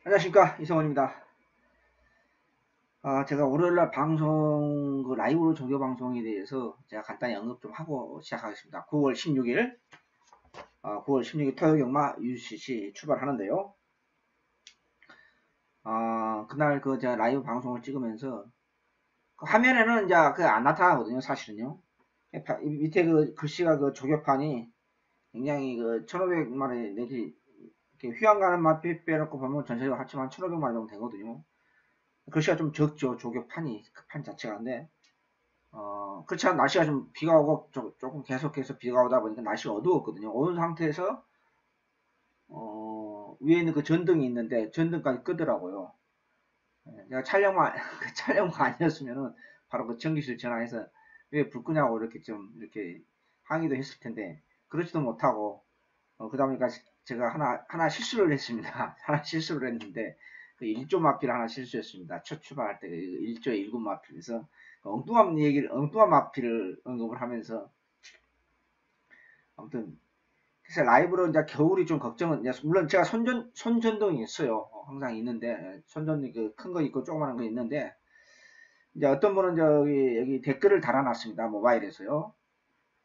안녕하십니까, 이성원입니다. 제가 월요일날 방송, 라이브로 조교 방송에 대해서 제가 간단히 언급 좀 하고 시작하겠습니다. 9월 16일, 9월 16일 토요 경마 UCC 출발하는데요. 그날 제가 라이브 방송을 찍으면서, 화면에는 이제 안 나타나거든요, 사실은요. 밑에 글씨가 조교판이 굉장히 1500마리 내지, 이렇게 휴양 가는 맛 빼놓고 보면 전체적으로 합치면 1500마리 정도 되거든요. 글씨가 좀 적죠, 조교판이, 그 판 자체가. 근데 그렇지 않은 날씨가 좀 비가 오고 조금 계속해서 비가 오다 보니까 날씨가 어두웠거든요. 어두운 상태에서 위에 있는 그 전등이 있는데 전등까지 끄더라고요. 제가 촬영만 그 촬영만 아니었으면은 바로 그 전기실 전화해서 왜 불 끄냐고 이렇게 좀 이렇게 항의도 했을 텐데 그렇지도 못하고 그러다 보니까 제가 하나 실수를 했습니다. 하나 실수를 했는데 그 1조 마필 하나 실수했습니다. 첫 출발할 때 1조의 1군 마필에서 엉뚱한 마필을 언급을 하면서 아무튼 그래서 라이브로 이제 겨울이 좀 걱정은 물론 제가 손전등이 있어요. 항상 있는데 손전등 큰 거 있고 조그마한 거 있는데 이제 어떤 분은 여기 댓글을 달아놨습니다. 모바일에서요.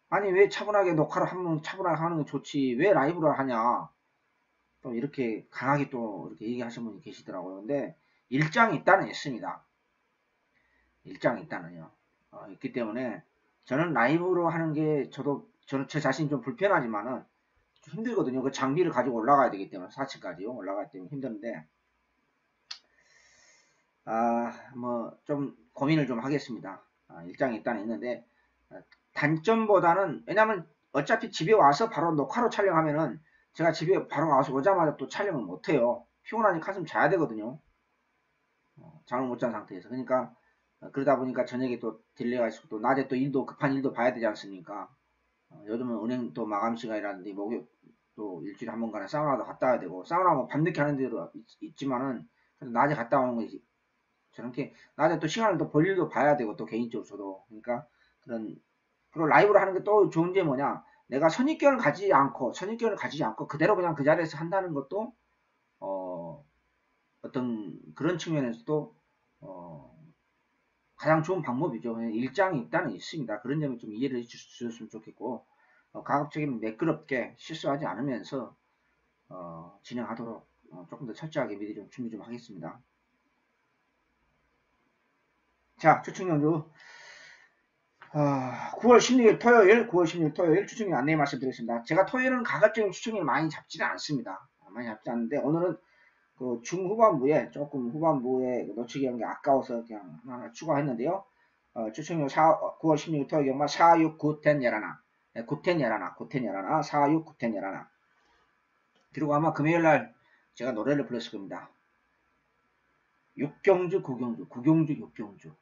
아니 왜 차분하게 녹화를 하면 차분하게 하는 게 좋지 왜 라이브로 하냐 또 이렇게 강하게 또 이렇게 얘기하시는 분이 계시더라고요. 근데 일장이 있다는 있습니다. 일장이 있다는요. 있기 때문에 저는 라이브로 하는 게 저는 제 자신이 좀 불편하지만은 좀 힘들거든요. 그 장비를 가지고 올라가야 되기 때문에 4층까지요. 올라가야 때문에 힘든데 뭐 좀 고민을 좀 하겠습니다. 일장이 일단 있는데 단점보다는 왜냐면 어차피 집에 와서 바로 녹화로 촬영하면은 제가 집에 바로 와서 오자마자 또 촬영을 못해요. 피곤하니까 한숨 자야 되거든요. 잠을 못 잔 상태에서. 그러니까 그러다 보니까 저녁에 또 딜레이가 있고 또 낮에 또 급한 일도 봐야 되지 않습니까? 요즘은 은행 또 마감 시간이라든지 목요일 또 일주일에 한 번가량 사우나도 갔다 와야 되고 사우나 뭐 밤늦게 하는 데도 있지만은 그래도 낮에 갔다 오는 거지. 저렇게 낮에 또 시간을 또 볼일도 봐야 되고 또 개인적으로 저도 그러니까 그리고 라이브로 하는 게 또 좋은 게 뭐냐 내가 선입견을 가지지 않고 그대로 그냥 그 자리에서 한다는 것도 어, 어떤 그런 측면에서도 어, 가장 좋은 방법이죠. 일장이 일단은 있습니다. 그런 점을 좀 이해를 해주셨으면 좋겠고 가급적이면 매끄럽게 실수하지 않으면서 진행하도록 조금 더 철저하게 미리 좀 준비 좀 하겠습니다. 자, 추측연주 9월 16일 토요일, 9월 16일 토요일 추측연 안내 말씀드리겠습니다. 제가 토요일은 가급적이면 추측연을 많이 잡지는 않습니다. 많이 잡지 않는데 오늘은 그 중후반부에 조금 후반부에 놓치기 한 게 아까워서 그냥 하나 추가했는데요. 추측연 9월 16일 토요일 경마 4, 6, 9, 10, 11. 9, 10, 11, 9, 10, 11, 4, 6, 9, 10, 11. 그리고 아마 금요일날 제가 노래를 불렀을 겁니다. 육경주, 구경주, 구경주, 육경주.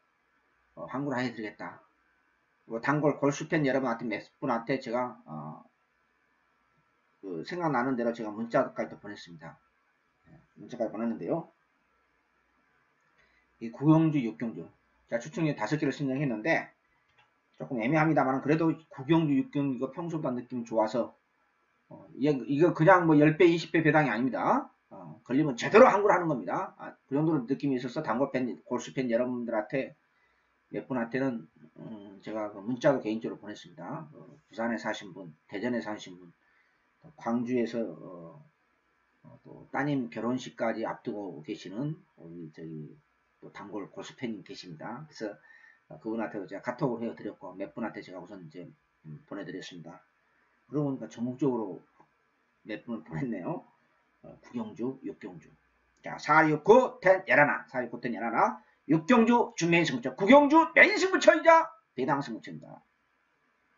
한글 해드리겠다. 단골 골수팬 여러분한테 몇 분한테 제가 생각나는 대로 제가 문자까지 보냈습니다. 문자까지 보냈는데요. 이 구경주, 육경주. 자, 추측력 5개를 신청했는데 조금 애매합니다만 그래도 구경주, 육경주 이거 평소보다 느낌이 좋아서 이거 그냥 뭐 10배, 20배 배당이 아닙니다. 걸리면 제대로 한글 하는 겁니다. 그 정도로 느낌이 있어서 단골 팬, 골수팬 여러분들한테 몇 분한테는 제가 문자도 개인적으로 보냈습니다. 부산에 사신 분, 대전에 사신 분, 광주에서 또 따님 결혼식까지 앞두고 계시는 우리 또 단골 고수팬님 계십니다. 그래서 그분한테도 제가 카톡을 해드렸고 몇 분한테 제가 우선 이제 보내드렸습니다. 그러고 보니까 전국적으로 몇 분을 보냈네요. 구경주, 육경주. 자, 469, 10, 11, 469, 10, 11, 육경주 준매인 승부처, 구경주 메인 승부처이자 배당 승부처입니다.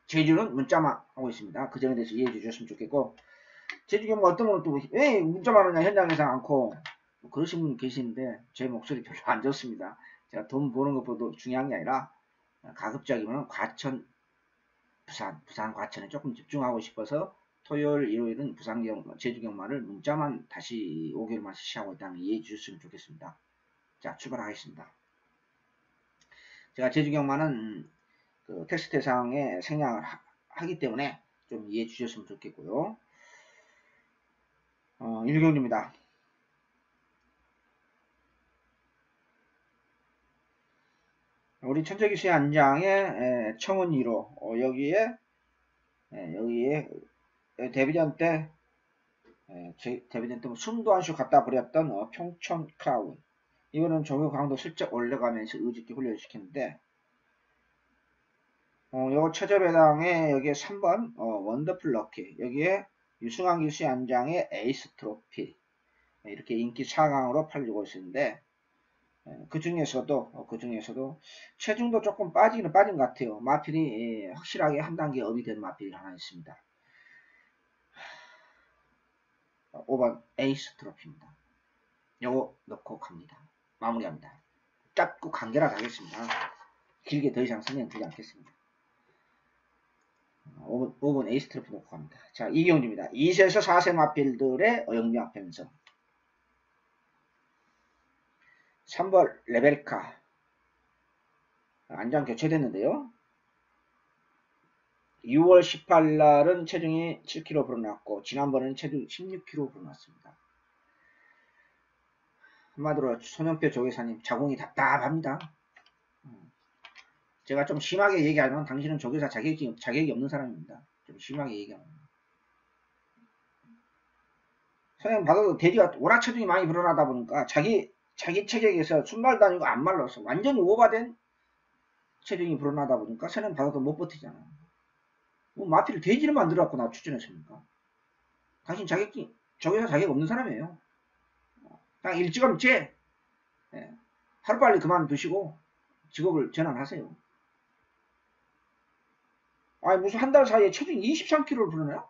제주는 문자만 하고 있습니다. 그 점에 대해서 이해해 주셨으면 좋겠고, 제주 경우 어떤 분은 또 왜 문자만 하냐 현장에서 않고 뭐 그러신 분이 계시는데 제 목소리 별로 안 좋습니다. 제가 돈 버는 것보다 중요한 게 아니라 가급적이면 과천, 부산 과천에 조금 집중하고 싶어서 토요일, 일요일은 제주 경마를 문자만 다시 5개월만 실시하고 있다는 걸 이해해 주셨으면 좋겠습니다. 자, 출발하겠습니다. 제가 제주 경마는 그 텍스트상에 생략을 하기 때문에 좀 이해해 주셨으면 좋겠고요. 1경주입니다. 우리 천재기수의 안장의 청운 2로 여기에 데뷔전 때 데뷔전 때 숨도 안 쉬고 갖다 버렸던 평촌 크라운. 이거는 조교 강도 슬쩍 올려가면서 의지있게 훈련을 시켰는데 요거 최저배당에 여기에 3번 원더풀 럭키, 여기에 유승환 기수의 안장의 에이스 트로피, 이렇게 인기 4강으로 팔리고 있는데 그 중에서도 체중도 조금 빠지는 빠진 것 같아요. 마필이 확실하게 한 단계 업이 된 마필이 하나 있습니다. 5번 에이스 트로피입니다. 요거 넣고 갑니다. 마무리합니다. 짧고 간결하게 하겠습니다. 길게 더 이상 설명드리지 않겠습니다. 5번 에이스 트로피 넣고 갑니다. 자, 이경주입니다. 2세에서 4세 마필들의 영리학 편성. 3번 레벨카. 안장 교체됐는데요. 6월 18일날은 체중이 7kg 불어났고 지난번에는 체중 16kg 불어났습니다. 한마디로 손영표 조교사님 자궁이 답답합니다. 제가 좀 심하게 얘기하면 당신은 조교사 자격이 없는 사람입니다. 좀 심하게 얘기하면. 선생님 받아도 돼지가 워낙 체중이 많이 불어나다 보니까 자기 체격에서 순말 다니고 안 말라서 완전히 오버된 체중이 불어나다 보니까 선생님 받아도 못 버티잖아요. 뭐 마피를 돼지를 만들어갖고 나 추천했습니까? 당신 조교사 자격 없는 사람이에요. 그냥 일찌감치 하루빨리 그만두시고 직업을 전환하세요. 아니 무슨 한 달 사이에 체중이 23kg를 불어나요?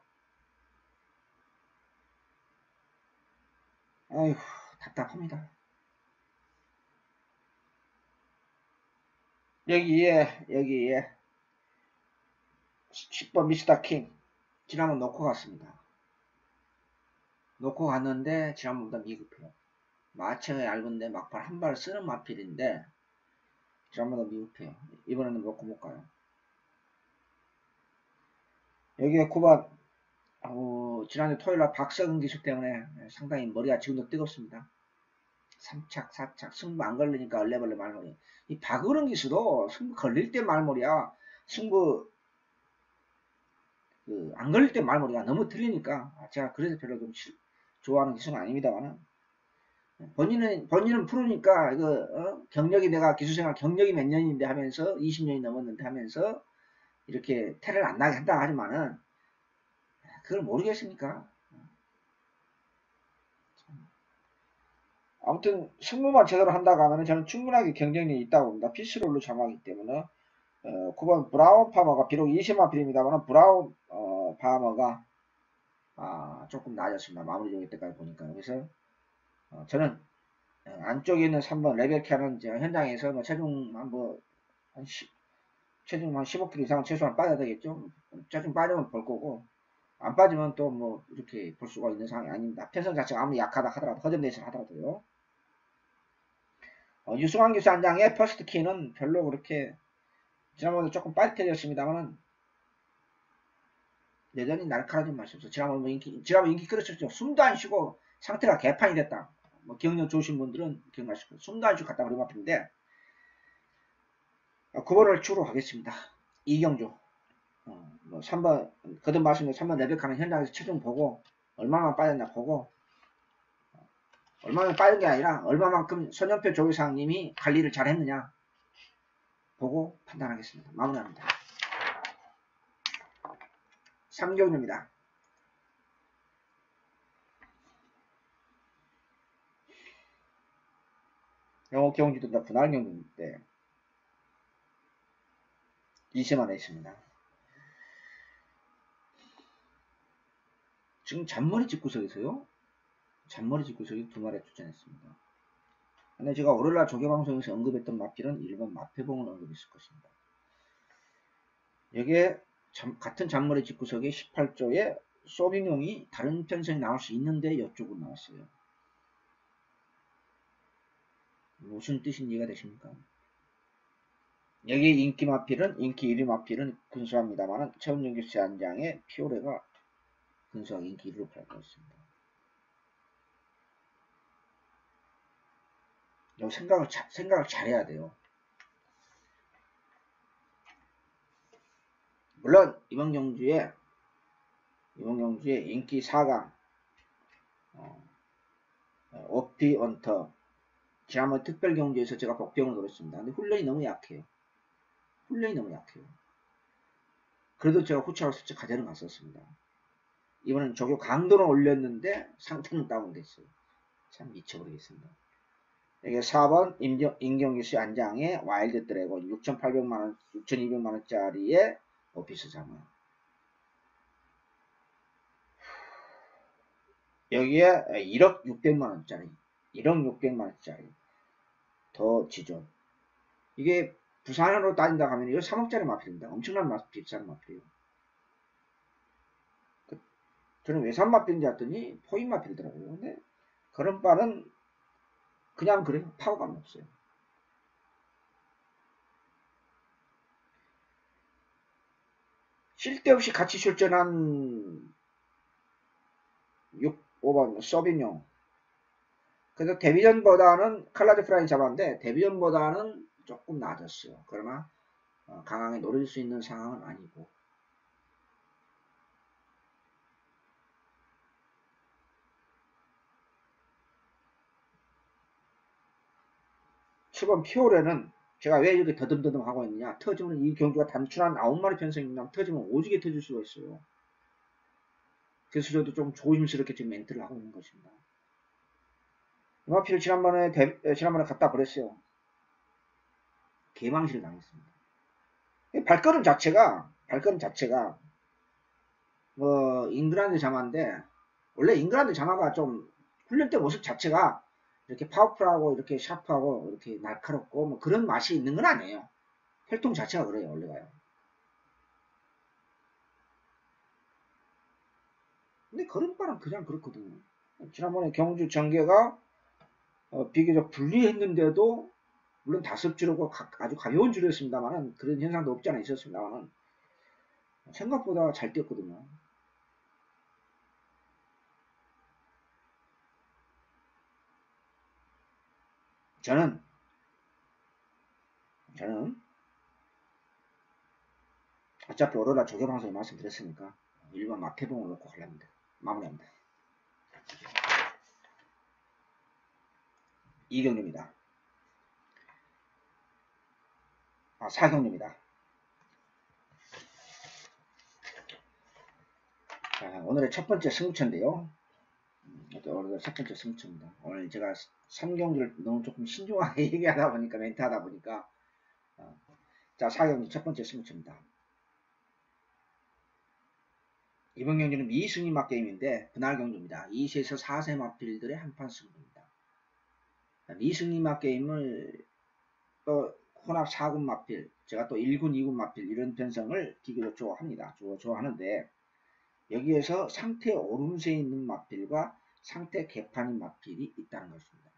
아휴 답답합니다. 여기에 10번 미스터 킹 지난번 놓고 갔습니다. 놓고 갔는데 지난번보다 미급해요. 마체가 얇은데 막판 한 발 쓰는 마필인데 지난번보다 미급해요. 이번에는 놓고 못 가요. 여기에 9번 지난해 토요일날 박석은 기수 때문에 상당히 머리가 지금도 뜨겁습니다. 3착 4착 승부 안 걸리니까 얼레벌레 말머리. 이 박으른 기수도 승부 걸릴 때 말머리야. 승부 안 걸릴 때 말머리가 너무 틀리니까 제가 그래서 별로 좀 좋아하는 기수는 아닙니다만 본인은 프로니까 이거 경력이 내가 기수생활 경력이 몇 년인데 하면서 20년이 넘었는데 하면서 이렇게 태를 안 나게 한다 하지만은 그걸 모르겠습니까? 아무튼 승부만 제대로 한다고 하면 저는 충분하게 경쟁력이 있다고 봅니다. 피스롤로 점하기 때문에 9번 브라운 파머가 비록 20마필입니다만 브라운 파머가 조금 나아졌습니다. 마무리 지을 때까지 보니까. 그래서 저는 안쪽에 있는 3번 레벨카는 현장에서 뭐 체중 체중 한 15kg 이상 최소한 빠져야 되겠죠. 체중 빠지면 볼 거고 안 빠지면 또 뭐 이렇게 볼 수가 있는 상황이 아닙니다. 편성 자체가 아무리 약하다 하더라도 허전대신 하더라도요. 유승환 기수 한 장의 퍼스트 키는 별로 그렇게 지난번에 조금 빠릿해졌습니다만은 여전히 날카로운 맛이 없어. 지난번 인기 끌었었죠. 숨도 안 쉬고 상태가 개판이 됐다. 뭐 기억력 좋으신 분들은 기억나실 거예요. 숨도 안 쉬고 갔다 그러면 아픈데 9번을 추로 하겠습니다. 이경주. 뭐 3번 거듭 말씀드린 3번 레벨카는 현장에서 체중 보고 얼마만 빠졌나 보고 얼마나 빠른 게 아니라 얼마만큼 손영표 조교사님이 관리를 잘 했느냐 보고 판단하겠습니다. 마무리합니다. 3경주입니다. 영어 경주도 다 분할 경주인데 20만에 있습니다. 지금 잔머리 집구석에서요. 잔머리 집구석이 두 마리 추천했습니다. 근데 제가 월요일날 조개방송에서 언급했던 마필은 1번 마패봉을 언급했을 것입니다. 여기에 같은 잔머리 집구석에 18조에 소빙용이 다른 편성이 나올 수 있는데 이쪽으로 나왔어요. 무슨 뜻인지 이해가 되십니까? 여기 인기 마필은 인기 1위 마필은 근소합니다만 최은영교수 한 장의 피오레가 근소하게 인기 1위로 팔고 있습니다. 여기 생각을 잘해야 돼요. 물론 이번 경주에 인기 4강 오피 원터 지난번 특별 경주에서 제가 복병을 노렸습니다. 근데 훈련이 너무 약해요. 그래도 제가 후차로 슬쩍 가져는 갔었습니다. 이번엔 조교 강도는 올렸는데 상태는 다운됐어요. 참 미쳐버리겠습니다. 여기 4번 임경규씨 안장에 와일드 드래곤 6,800만원, 6,200만원짜리의 오피스 자문. 여기에 1억 600만원짜리, 더 지존. 이게 부산으로 따진다 하면 이거 3억짜리 마필입니다. 엄청난 비싼 마필이에요. 저는 외산 마필인지 했더니 포인 마필이더라고요. 근데 그런 바는 그냥 그래요. 파워감이 없어요. 쓸데없이 같이 출전한 5번 서빈용. 그래서 데뷔전보다는 칼라드 프라인 잡았는데 데뷔전보다는 조금 나아졌어요. 그러나 강하게 노릴 수 있는 상황은 아니고. 7번 피오레는 제가 왜 이렇게 더듬더듬 하고 있느냐. 터지면 이 경주가 단순한 9마리 편성이 있다면 터지면 오지게 터질 수가 있어요. 그래서 저도 좀 조심스럽게 지금 멘트를 하고 있는 것입니다. 이마피를 지난번에 갖다 버렸어요. 개망실을 당했습니다. 발걸음 자체가 뭐 잉글랜드 자마인데 원래 잉글랜드 자마가 좀 훈련 때 모습 자체가 이렇게 파워풀하고 이렇게 샤프하고 이렇게 날카롭고 뭐 그런 맛이 있는 건 아니에요. 혈통 자체가 그래요. 원래가요. 근데 걸음발은 그냥 그렇거든요. 지난번에 경주 전개가 비교적 불리했는데도 물론 다섯 줄이고 아주 가벼운 줄이었습니다만은 그런 현상도 없지 않아 있었습니다만은 생각보다 잘 뛰었거든요. 저는 어차피 오로라 조교방송에 말씀드렸으니까 1번 마태봉을 놓고 가려합니다. 마무리합니다. 이경주입니다. 4경주입니다. 자, 오늘의 첫 번째 승부처인데요. 오늘 첫 번째 승부처입니다. 오늘 제가 3경주를 너무 조금 신중하게 얘기하다 보니까 멘트 하다 보니까 자 4경주 첫 번째 승부처입니다. 이번 경주는 미승리 맛게임인데 분할 경주입니다. 2세에서 4세 맛필들의 한판 승부입니다. 미승리 맛게임을 또 혼합 4군 맛필, 제가 또 1군, 2군 맛필 이런 편성을 비교적 좋아합니다. 좋아하는데 여기에서 상태 오름세에 있는 맛필과 상태 개판인 맛필이 있다는 것입니다.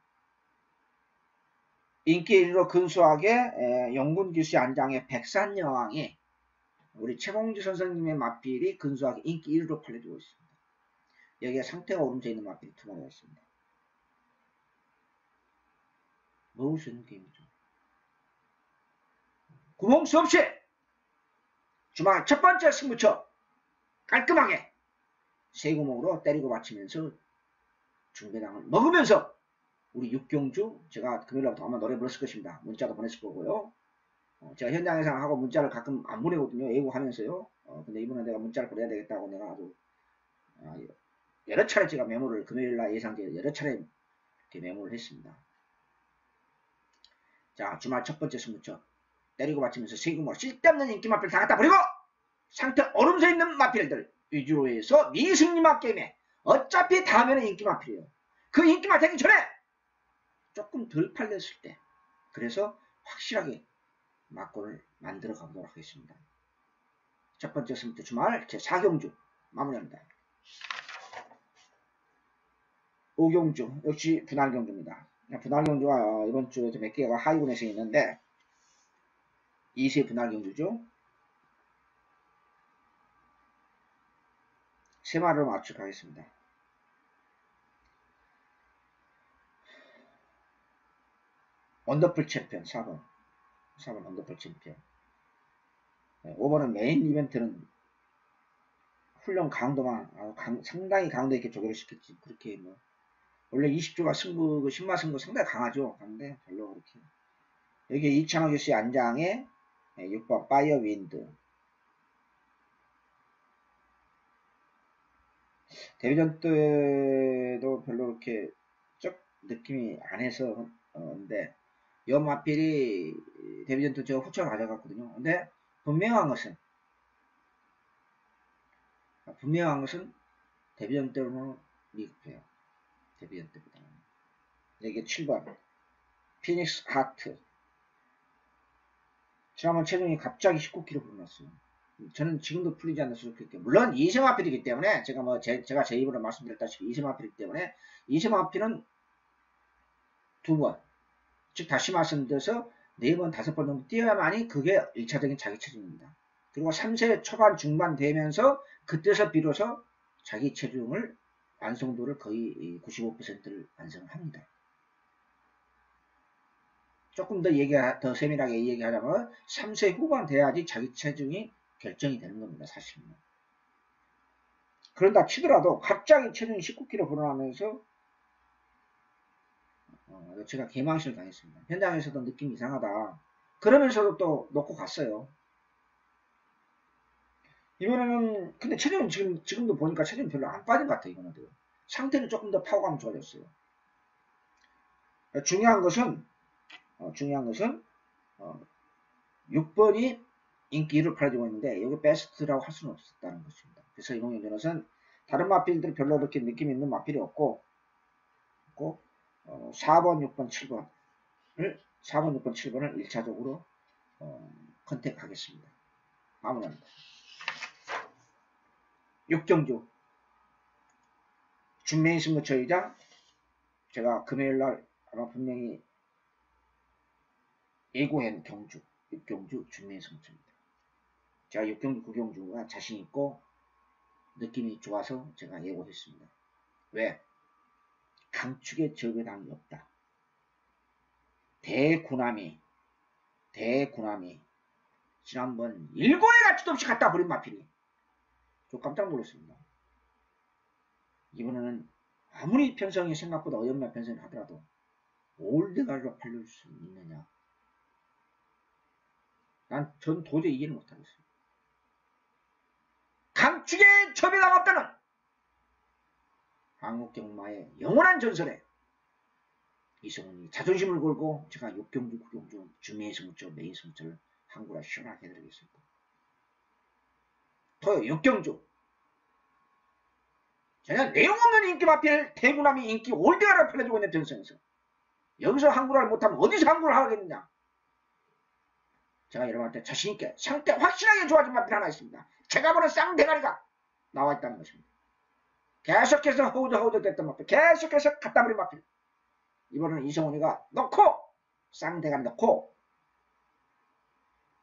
인기 1위로 근소하게 영군기수 안장의 백산여왕이 우리 최봉주 선생님의 맛필이 근소하게 인기 1위로 팔려주고 있습니다. 여기에 상태가 오름세에 있는 맛필이 투자되어 있습니다. 먹을 수 있는 게임이죠. 구멍 수 없이 주말 첫 번째 승부처 깔끔하게 세 구멍으로 때리고 맞추면서 중배당을 먹으면서 우리 육경주 제가 금요일부터 아마 노래 불렀을 것입니다. 문자도 보냈을 거고요. 제가 현장에서 하고 문자를 가끔 안 보내거든요. 예고하면서요. 근데 이번에 내가 문자를 보내야 되겠다고 내가 아주 여러 차례 제가 메모를 금요일날 예상제 여러 차례 이렇게 메모를 했습니다. 자 주말 첫 번째 승부처 때리고 맞추면서 세 구멍으로 쓸데없는 인기 마필 다 갖다 버리고 상태 오름세 있는 마필들 위주로 해서 미승리마 게임에 어차피 다음에는 인기 마필이에요. 그 인기마 되기 전에 조금 덜 팔렸을 때 그래서 확실하게 막골을 만들어 가보도록 하겠습니다. 첫 번째 승부처 주말 제4경주 마무리합니다. 5경주 역시 분할경주입니다. 분할경주가 이번 주에 몇 개가 하위군에서 있는데 2세 분할경주죠. 3마리로 맞추도록 하겠습니다. 원더풀 챔피언 4번 원더풀 챔피언 오버는 메인 이벤트는 훈련 강도만 상당히 강도 있게 조절을 시켰지. 그렇게 뭐 원래 20조가 승부 그 신마 승부 상당히 강하죠. 근데 별로 그렇게 여기 이창호 교수 안장에 6번 파이어 윈드 데뷔전 때도 별로 그렇게 쩍 느낌이 안 해서 근데 연마필이 데뷔전 때 제가 후처를 가져갔거든요. 근데 분명한 것은 데뷔전 때로는 미흡해요. 데뷔전 때보다는. 이게 7번 피닉스 하트. 지난번 체중이 갑자기 19kg 불어났어요. 저는 지금도 풀리지 않아서 그렇게 물론 이세마필이기 때문에 제가 뭐 제가 제 입으로 말씀드렸다시피 이세마필이기 때문에 이세마필은 2번 즉 다시 말씀드려서 4번 5번 정도 뛰어야만이 그게 1차적인 자기 체중입니다. 그리고 3세 초반 중반 되면서 그때서 비로소 자기 체중을 완성도를 거의 95%를 완성합니다. 조금 더 세밀하게 얘기하자면 3세 후반 돼야지 자기 체중이 결정이 되는 겁니다. 사실은. 그런다 치더라도 갑자기 체중이 19kg 불어나면서 제가 개망신을 당했습니다. 현장에서도 느낌이 이상하다. 그러면서도 또 놓고 갔어요. 이번에는 근데 체중은 지금도 보니까 체중이 별로 안 빠진 것 같아요. 이번에도 상태는 조금 더 파워감이 좋아졌어요. 중요한 것은 6번이 인기 1을 팔아주고 있는데 여기 베스트라고 할 수는 없었다는 것입니다. 그래서 이번 연전에서는 다른 마필들은 별로 그렇게 느낌 있는 마필이 없고 4번, 6번, 7번을 1차적으로 컨택하겠습니다. 마무리합니다. 6경주 준메인 승부처이자 제가 금요일날 아마 분명히 예고한 경주 6경주 준메인 승부처입니다. 제가 6경주 9경주가 자신있고 느낌이 좋아서 제가 예고했습니다. 왜? 강축의 저배당이 없다. 대구남이 지난번 7회 가치도 없이 갖다 버린 마필이 좀 깜짝 놀랐습니다. 이번에는 아무리 편성이 생각보다 어렵나 편성을 하더라도 올드가로 팔릴 수 있느냐. 전 도저히 이해를 못하겠어요. 강축의 저배당 없다는 한국경마의 영원한 전설에 이성훈이 자존심을 걸고 제가 6경주 9경주 준메인 승부처 메인 승부처를 한국으로 시원하게 해드리겠습니다. 토요 6경주 전혀 내용 없는 인기 마필 대구남이 인기 올드가로 팔려주고 있는 전선에서 여기서 한국어를 못하면 어디서 한국어를 하겠느냐. 제가 여러분한테 자신있게 상태 확실하게 좋아진 마필 하나 있습니다. 제가 보는 쌍대가리가 나와 있다는 것입니다. 계속해서 허우적 됐던 마필 계속해서 갖다 버린 마필 이번에는 이성훈이가 넣고 쌍대가리 넣고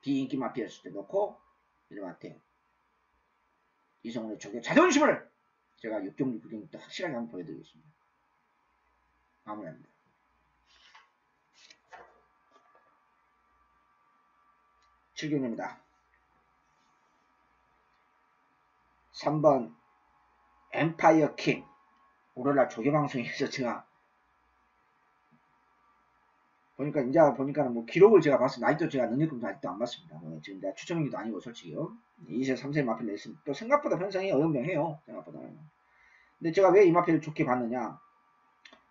비인기 마필이었을 때 넣고 여러분한테 이성훈의 저게 자존심을 제가 6경주 9경주 때 확실하게 한번 보여드리겠습니다. 마무리합니다. 7경주입니다. 3번 엠파이어 킹 오늘날 조개방송에서 제가 보니까는 뭐 기록을 제가 봤어요. 나이도 제가 능력금도 아직도 안 봤습니다. 지금 내가 추천기도 아니고 솔직히요. 2세 3세 마필 냈으면 또 생각보다 편성이 어영병해요. 생각보다는. 근데 제가 왜 이 마필을 좋게 봤느냐.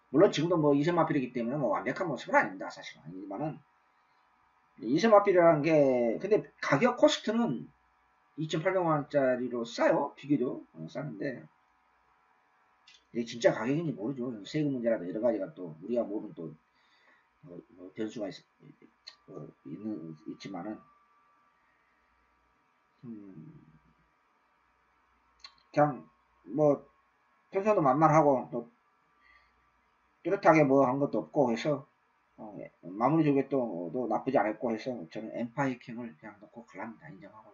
물론 지금도 뭐 2세 마필이기 때문에 뭐 완벽한 모습은 아닙니다. 사실은 아니지만은 2세 마필이라는 게 근데 가격 코스트는 2,800만원짜리로 싸요. 비교적 싸는데 이게 진짜 가격인지 모르죠. 세금 문제라도 여러 가지가 또 우리가 모르는 또 변수가 있지만은 그냥 뭐 편성도 만만하고 또 뚜렷하게 뭐 한 것도 없고 해서 마무리 조개도 나쁘지 않았고 해서 저는 엠파이어 킹을 그냥 넣고 갈랍니다. 인정하고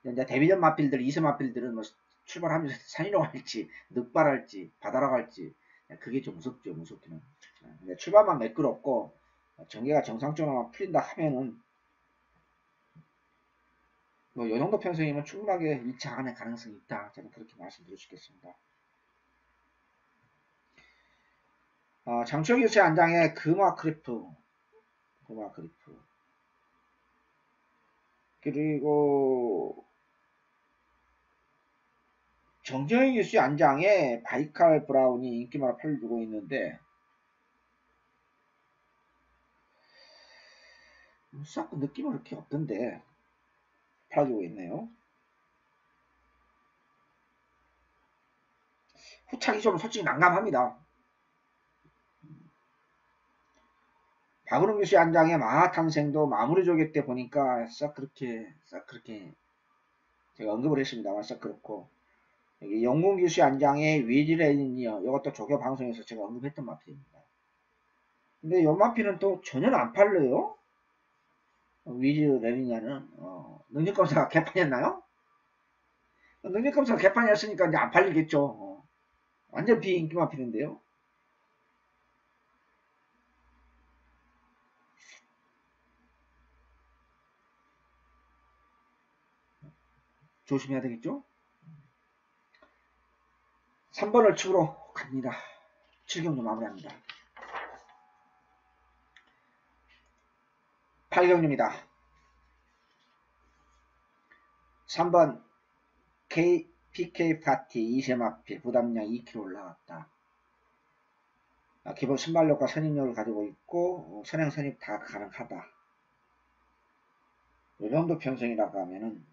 이제 데뷔전 마필들 2세 마필들은 뭐 출발하면서 산이로 갈지 늑발할지 바다로 갈지 그게 좀 무섭죠. 무섭기는 출발만 매끄럽고 전개가 정상적으로 풀린다 하면은 뭐, 요 정도 편성이면 충분하게 1차 안에 가능성이 있다. 저는 그렇게 말씀드릴 수 있겠습니다. 장치혁 유세 안장의 금화크리프. 그리고, 정재영 유세 안장의 바이칼 브라운이 인기마다 팔려주고 있는데, 싹 느낌은 그렇게 없던데, 팔려주고 있네요. 후착이 좀 솔직히 난감합니다. 박은홍 교수 안장의 마하탄생도 마무리 조개 때 보니까 싹 그렇게 제가 언급을 했습니다만 싹 그렇고, 여기 영문 교수 안장의 위즈레인이요. 이것도 조교 방송에서 제가 언급했던 마필입니다. 근데 요 마필은 또 전혀 안 팔려요. 위즈레인이냐는 능력검사가 개판이었나요? 능력검사가 개판이었으니까 이제 안 팔리겠죠. 완전 비인기 마필인데요. 조심해야 되겠죠? 3번을 치우러 갑니다. 7경주 마무리합니다. 8경주입니다. 3번 PK 파티 2세 마필 부담량 2kg 올라갔다. 기본 순발력과 선입력을 가지고 있고 선행 선입 다 가능하다. 이 정도 편성이라고 하면은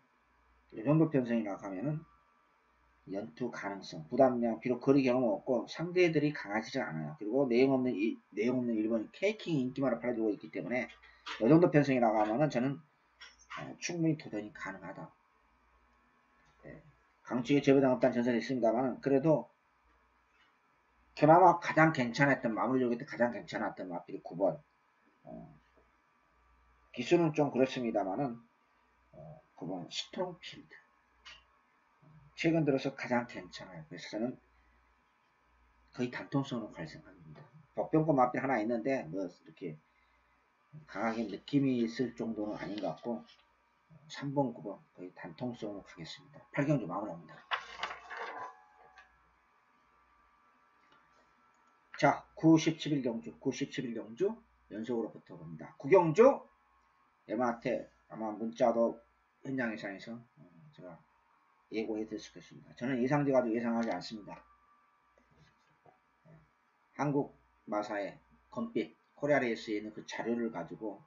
연투 가능성, 부담량, 비록 거리 경험 없고 상대들이 강하지 않아요. 그리고 내용 없는 1번 케이킹 인기마다 팔아주고 있기 때문에 이 정도 편성이라고 하면은 저는 충분히 도전이 가능하다. 네. 강측에 제보당 없다는 전설이 있습니다만 그래도 그나마 가장 괜찮았던 마무리 조기 때 가장 괜찮았던 마필이 9번. 기수는 좀 그렇습니다만은 9번 스트롱필드. 최근 들어서 가장 괜찮아요. 그래서 저는 거의 단통성으로 갈 생각입니다. 복병권 마필 하나 있는데 뭐 이렇게 강하게 느낌이 있을 정도는 아닌 것 같고 3번, 9번 거의 단통성으로 가겠습니다. 8경주 마무리합니다. 자, 9, 10, 11경주 연속으로 붙어봅니다. 9경주 여러분한테 아마 문자도 현장 예상에서 제가 예고해 드릴 것입니다. 저는 예상돼 가지고 예상하지 않습니다. 한국 마사의 건빛 코리아레이스에 있는 그 자료를 가지고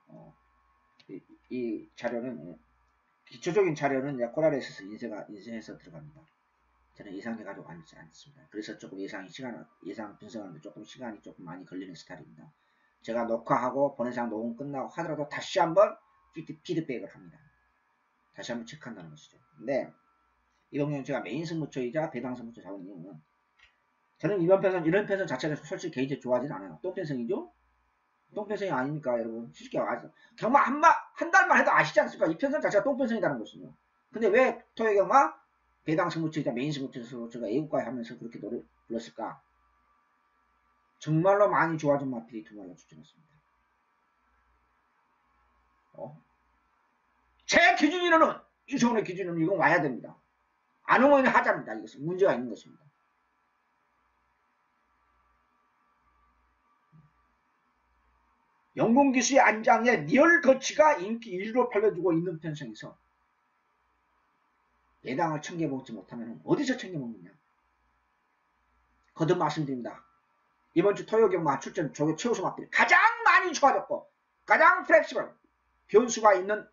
이 자료는 기초적인 자료는 코리아레이스에서 인쇄해서 들어갑니다. 저는 예상돼 가지고 앉지 않습니다. 그래서 조금 예상 분석하는데 조금 시간이 조금 많이 걸리는 스타일입니다. 제가 녹화하고 본회상 녹음 끝나고 하더라도 다시 한번 피드백을 합니다. 다시 한번 체크한다는 것이죠. 근데 이번 경우는 제가 메인 승부처이자 배당 승부처 잡은 이유는 저는 이런 편성 자체가 솔직히 개인적으로 좋아하진 않아요. 똥편성이죠? 똥편성이 아닙니까, 여러분? 솔직히 경마 한 달만 해도 아시지 않습니까? 이 편성 자체가 똥편성이라는 것은요. 근데 왜 토요 경마 배당 승부처이자 메인 승부처에서 제가 애국가에 하면서 그렇게 노래 불렀을까? 정말로 많이 좋아진 마필이 두 마리가 추천했습니다. 제 기준으로는 이성훈의 기준으로는 이건 와야 됩니다. 안 오면 하자입니다. 이것은 문제가 있는 것입니다. 영공기수의 안장에 리얼 거치가 인기 1위로 팔려주고 있는 편성에서 배당을 챙겨먹지 못하면 어디서 챙겨먹느냐. 거듭 말씀드립니다. 이번 주 토요경마 출전 조교 최우수 마필 가장 많이 좋아졌고 가장 플렉시블 변수가 있는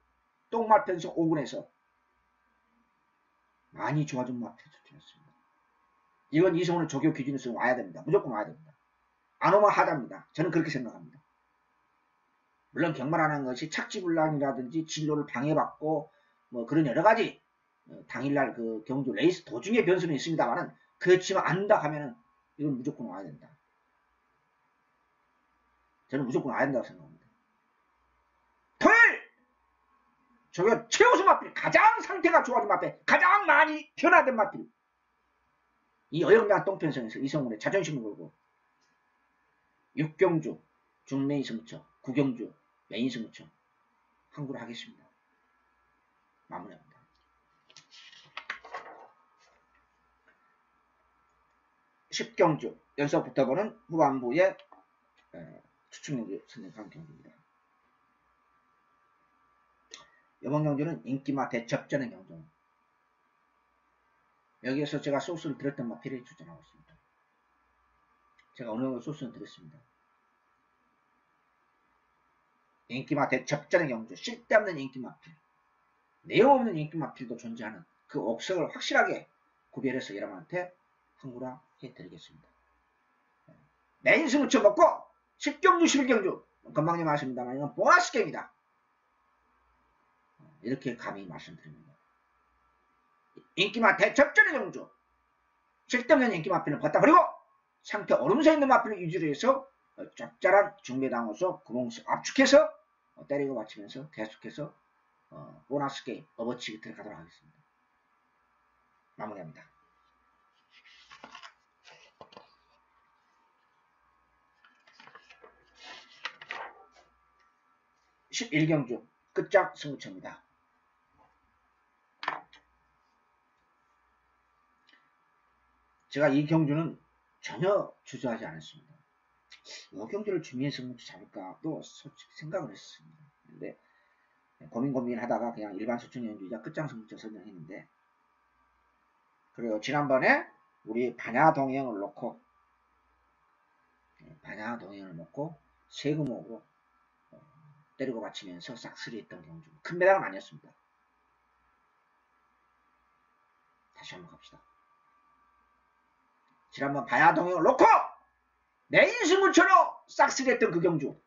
똥말 편성 5군에서 많이 좋아진 마필 추천했습니다. 이건 이성훈의 조교 기준에서 와야 됩니다. 무조건 와야 됩니다. 안 오면 하답니다. 저는 그렇게 생각합니다. 물론 경마라는 것이 착지불량이라든지 진로를 방해받고 뭐 그런 여러가지 당일날 그 경주 레이스 도중에 변수는 있습니다만은 그렇지만 안다 하면은 이건 무조건 와야 된다. 저는 무조건 와야 된다고 생각합니다. 토요일 저게 최우수 마필 가장 상태가 좋아진 마필 가장 많이 변화된 마필 이 어영장한 똥편성에서 이성훈의 자존심을 걸고 6경주 중메인 승부처 9경주 메인 승부처 항구를 하겠습니다. 마무리합니다. 10경주 연속 붙어보는 후반부의 추측력이 선정한 경주입니다. 이번 경주는 인기마 대접전의 경주입니다. 여기에서 제가 소스를 드렸던 마필이 추천하고 있습니다. 제가 어느 정도 소스는 드렸습니다. 인기마 대접전의 경주, 쓸데없는 인기마필, 내용 없는 인기마필도 존재하는 그 옥석을 확실하게 구별해서 여러분한테 항구라 해드리겠습니다. 메인스 묻혀먹고 10경주 11경주 금방 말씀입니다만 이건 보너스 게임이다. 이렇게 감히 말씀드립니다. 인기마 대접전의 경주, 쓸데없는 인기마필은 벗다 버리고 상태 얼음서 있는 마필을 위주로 해서 짭짤한 중매당으로서 구멍씩 압축해서 때리고 맞추면서 계속해서 보너스 게임 업어치기 들어가도록 하겠습니다. 마무리합니다. (11경주) 끝장 승부처입니다. 제가 이 경주는 전혀 주저하지 않았습니다. 이 경주를 주미의 승부처 잡을까 또 솔직히 생각을 했습니다. 근데 고민하다가 그냥 일반 수충연주이자 끝장 승부처 선정했는데, 그리고 지난번에 우리 반야동행을 놓고 세금으로 때리고 받치면서 싹쓸이 했던 경주, 큰 배당은 아니었습니다. 다시 한번 갑시다. 지난번 반야동행을 놓고 메인 승부처로 싹쓸이 했던 그 경주,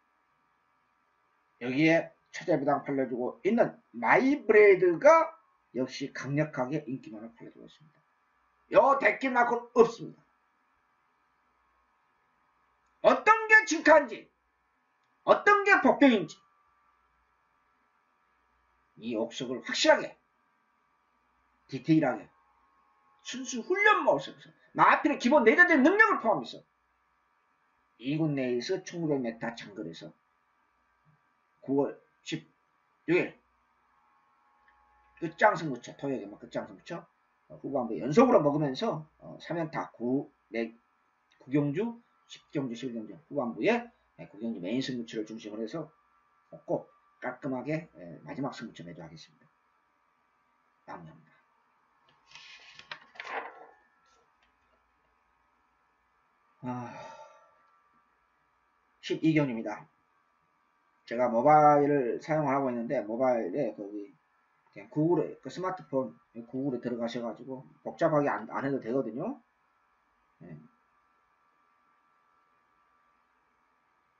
여기에 최저배당 팔려주고 있는 마이브레이드가 역시 강력하게 인기만을 팔려주고 있습니다. 요 대낌 맞고 없습니다. 어떤 게 직화인지, 어떤 게 복병인지, 이 옥석을 확실하게, 디테일하게, 순수 훈련 모습에서 마필의 기본 내전된 능력을 포함해서 2군 내에서 1900m 장거리에서 9월 16일 끝장 승부처, 토요일에 끝장 승부처 후반부 연속으로 먹으면서 3연타 9경주, 10경주, 11경주 후반부에 9경주 메인 승부처를 중심으로 해서 꼭 깔끔하게 마지막 승부처 매도하겠습니다. 마무리합니다. 아, 12경주입니다. 제가 모바일을 사용을 하고 있는데, 모바일에 거기 그냥 구글에, 그 스마트폰 구글에 들어가셔가지고 복잡하게 안 해도 되거든요. 네.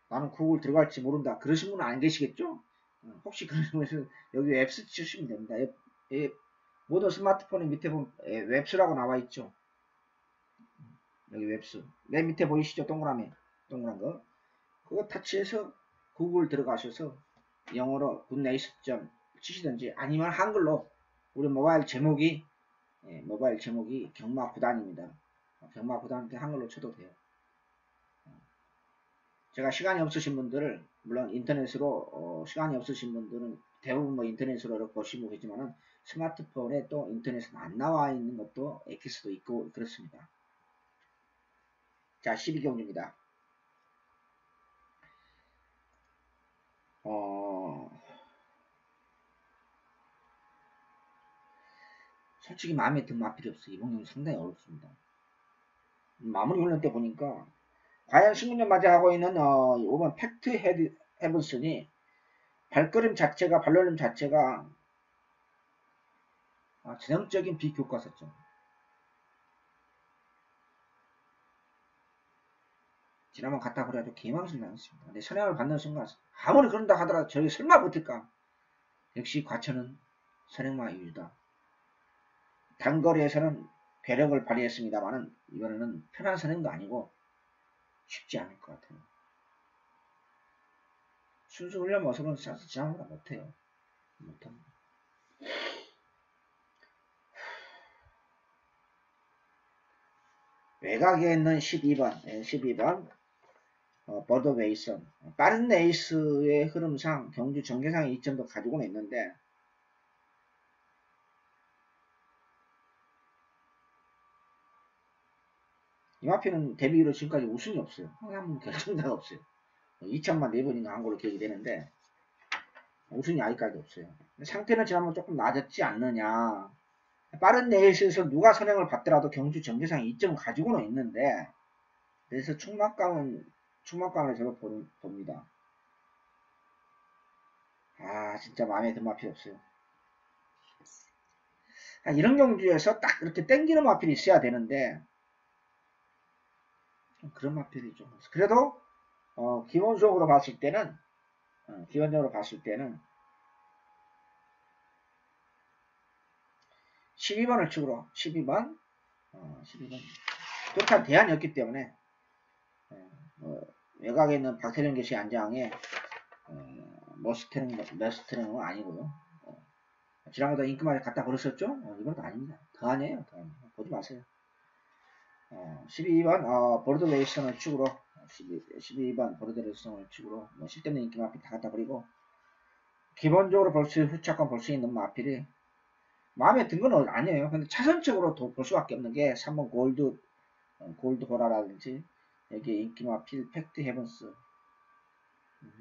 나는 구글 들어갈지 모른다 그러신 분은 안 계시겠죠? 혹시 그러시면 여기 웹스 치시면 됩니다. 모든 스마트폰의 밑에 보면 웹스라고 나와 있죠. 여기 웹스 맨 밑에 보이시죠? 동그란 거, 그거 타치해서 구글 들어가셔서 영어로 굿네이스점 치시든지, 아니면 한글로 우리 모바일 제목이 경마 9단입니다. 경마 9단 한글로 쳐도 돼요. 제가 시간이 없으신 분들을, 물론 인터넷으로 시간이 없으신 분들은 대부분 뭐 인터넷으로 이렇게 보시면 되지만은 스마트폰에 또 인터넷은 안 나와 있는 것도 엑기스도 있고 그렇습니다. 자, 12경주입니다. 솔직히 마음에 든 마필이 없어요. 이번 경주 상당히 어렵습니다. 마무리 훈련 때 보니까 과연 16년 맞이하고 있는 이번 팩트 헤븐슨이 발걸음 자체가, 발걸음 자체가 전형적인 비교과서점. 지난번 갔다 그래도 개망신이 나왔습니다. 근데 선행을 받는 순간 아무리 그런다 하더라도 저기 설마 붙을까? 역시 과천은 선행마 이유다. 단거리에서는 괴력을 발휘했습니다만은 이번에는 편한 선행도 아니고 쉽지 않을 것 같아요. 순수 훈련 모습은 사실 지난보다 못해요. 못합니다. 외곽에 있는 12번 버드 웨이선, 빠른 레이스의 흐름상 경주 전개상의 이점도 가지고는 있는데, 이 마피는 데뷔 이후로 지금까지 우승이 없어요. 한 결승자가 없어요. 2천만 4번인가 한 걸로 기억이 되는데 우승이 아직까지 없어요. 상태는 지난번 조금 낮았지 않느냐. 빠른 레이스에서 누가 선행을 받더라도 경주 정계상 2점 가지고는 있는데 그래서 충만감을 제가 봅니다. 아 진짜 마음에 든 마필이 없어요. 이런 경주에서 딱 이렇게 땡기는 마필이 있어야 되는데 그런 마필이 좀 그래도 기본적으로 봤을 때는 12번을 축으로 12번 뚜렷한 대안이었기 때문에 외곽에 있는 박태정 교시 안장에 머스트는 아니고요. 지난번에 인기만에 갖다 버렸었죠? 이번도 아닙니다. 더 아니에요. 보지 마세요. 12번 보르드 레이스턴을 축으로 12번 보르드 레이스턴을 축으로 쓸데없는 인기 마필 다 갖다 버리고 기본적으로 후차권 볼 수 있는 마필이 마음에 든 건 아니에요. 근데 차선적으로 볼 수밖에 없는 게 3번 골드 보라라든지 여기 인기 마필 팩트 헤븐스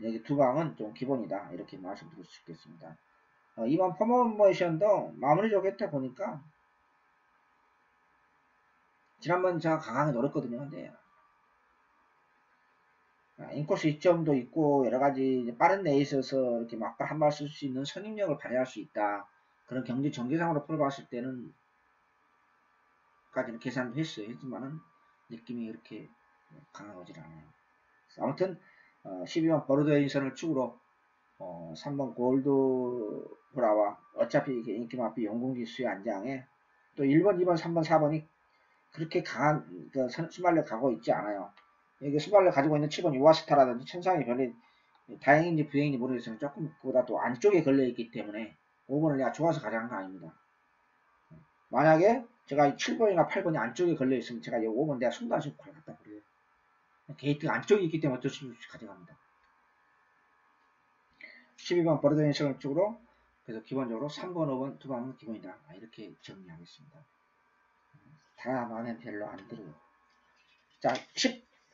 여기 두 방은 좀 기본이다 이렇게 말씀드릴 수 있겠습니다. 이번 퍼머모이션도 마무리 좋겠다 보니까 지난번 제가 강하게 노렸거든요. 근데 인코스 2점도 있고 여러가지 빠른 레이스에서 이렇게 막발 한 발 쓸 수 있는 선임력을 발휘할 수 있다. 그런 경제 전개상으로 풀어봤을 때는 까지는 계산도 했어요. 했지만은 느낌이 이렇게 강하지 않아요. 아무튼 12번 버르드 인선을 축으로 3번 골드 보라와 어차피 이게 인기 마피 영공지 수의 안장에 또 1번, 2번, 3번, 4번이 그렇게 강한 순발력 가고 있지 않아요. 이게 순발력 가지고 있는 7번 유아스타라든지 천상의 별이 다행인지 부행인지 모르겠지만 조금 그보다 또 안쪽에 걸려있기 때문에 5번을 내가 좋아서 가져간 거 아닙니다. 만약에 제가 7번이나 8번이 안쪽에 걸려있으면 제가 이 5번 내가 손도 안 씻고 갖다 버려요. 게이트가 안쪽에 있기 때문에 어쩔 수 없이 가져갑니다. 12번 버르드 인션 쪽으로 그래서 기본적으로 3번, 5번, 2번은 기본이다. 이렇게 정리하겠습니다. 다 마음에 별로 안 들어요. 자,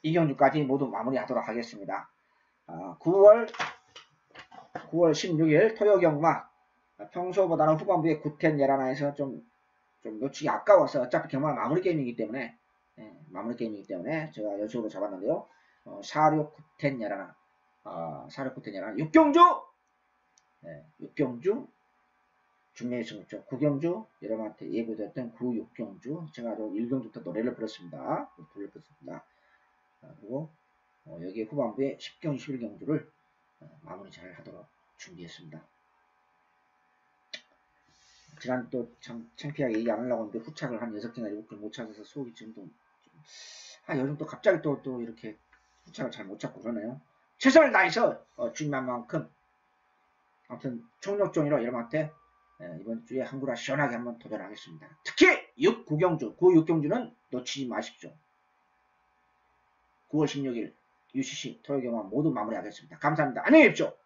12경주까지 모두 마무리하도록 하겠습니다. 9월 16일 토요 경마 평소보다는 후반부에 9텐 예라나에서 좀 놓치기 아까워서 어차피 경마 마무리 게임이기 때문에 제가 연속으로 잡았는데요. 46, 9텐 예라나 46, 9텐 예라나 6경주 6경주 중매의 승부죠. 9경주 여러분한테 예고됐던 9, 6경주 제가 1경주부터 노래를 불렀습니다. 그리고 여기 후반부에 10경주, 11경주를 마무리 잘 하도록 준비했습니다. 지난 또 창피하게 얘기 안 하려고 했는데 후착을 한 6개나 7개 못 찾아서 속이 지금도 요즘 또 갑자기 또 이렇게 후착을 잘 못 찾고 그러네요. 최선을 다해서 주님한 만큼 아무튼 총력종이로 여러분한테 이번 주에 한구라 시원하게 한번 도전하겠습니다. 특히 6, 9경주, 9, 6경주는 놓치지 마십시오. 9월 16일 UCC 토요경마 모두 마무리하겠습니다. 감사합니다. 안녕히 계십시오.